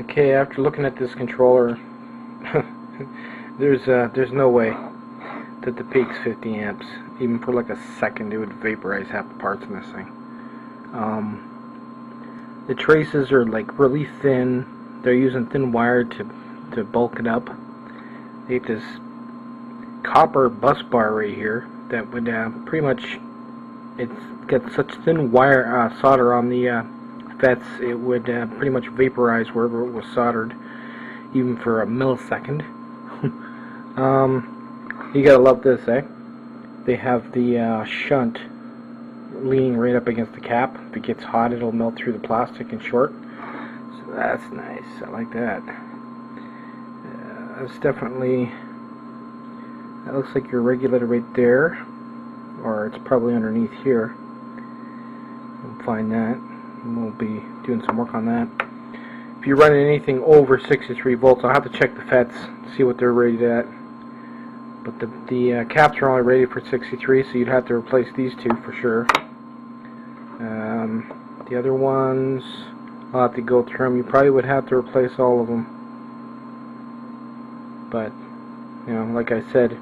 Okay, after looking at this controller, there's no way that the peak's 50 amps. Even for like a second, it would vaporize half the parts in this thing. The traces are like really thin. They're using thin wire to bulk it up. They have this copper bus bar right here that would pretty much, it's got such thin wire solder on the FETs, it would pretty much vaporize wherever it was soldered, even for a millisecond. You gotta love this, eh? They have the shunt leaning right up against the cap. If it gets hot, it'll melt through the plastic and short. So that's nice. I like that. That's definitely. That looks like your regulator right there, or it's probably underneath here. We'll find that. And we'll be doing some work on that. If you're running anything over 63 volts, I'll have to check the FETs, see what they're rated at. But the caps are only rated for 63, so you'd have to replace these two for sure. The other ones, I'll have to go through them. You probably would have to replace all of them. But, you know, like I said,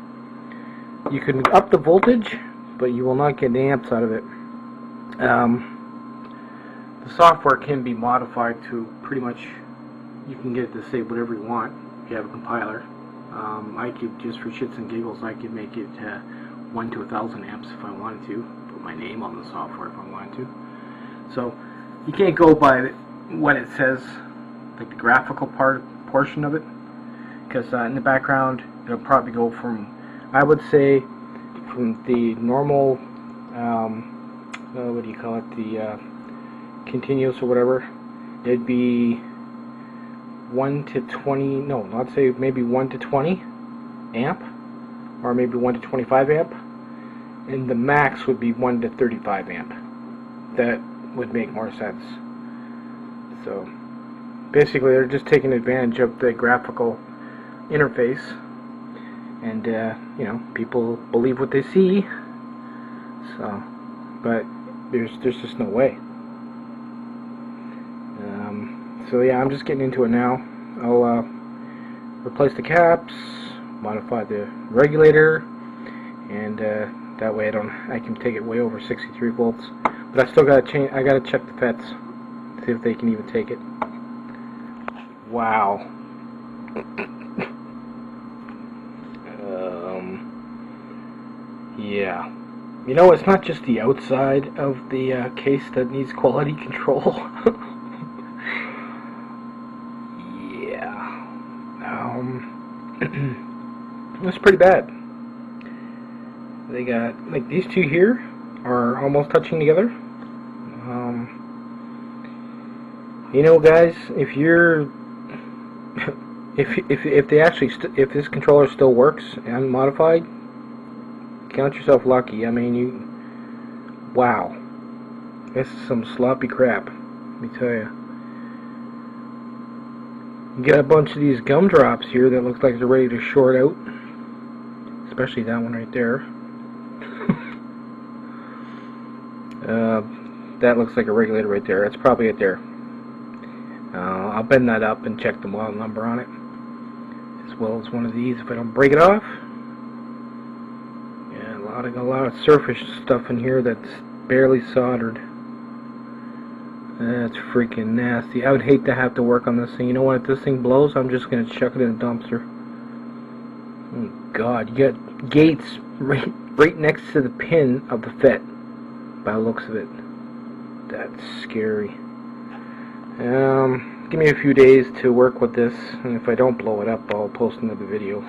you can up the voltage, but you will not get the amps out of it. The software can be modified to pretty much, you can get it to say whatever you want if you have a compiler. I could, just for shits and giggles, I could make it 1 to 1,000 amps if I wanted to. Put my name on the software if I wanted to. So you can't go by what it says, like the graphical portion of it, because in the background it'll probably go from, I would say, from the normal, what do you call it, the continuous or whatever, it'd be 1 to 20, no, let's say maybe 1 to 20 amp, or maybe 1 to 25 amp, and the max would be 1 to 35 amp. That would make more sense. So basically they're just taking advantage of the graphical interface, and you know, people believe what they see. So, but there's just no way. So yeah, I'm just getting into it now. I'll replace the caps, modify the regulator, and that way I can take it way over 63 volts. But I still gotta change. I gotta check the FETs, see if they can even take it. Wow. Yeah. You know, it's not just the outside of the case that needs quality control. That's pretty bad. They got, like, these two here are almost touching together. You know, guys, if you're if they actually if this controller still works unmodified, count yourself lucky. I mean, wow, this is some sloppy crap, let me tell you. You got a bunch of these gumdrops here that looks like they're ready to short out. Especially that one right there. That looks like a regulator right there. That's probably it there. I'll bend that up and check the model number on it, as well as one of these if I don't break it off. Yeah, a lot of surface stuff in here that's barely soldered. That's freaking nasty. I would hate to have to work on this thing. You know what? If this thing blows, I'm just going to chuck it in a dumpster. Oh God, you got gates right next to the pin of the FET, by the looks of it. That's scary. Give me a few days to work with this, and if I don't blow it up, I'll post another video.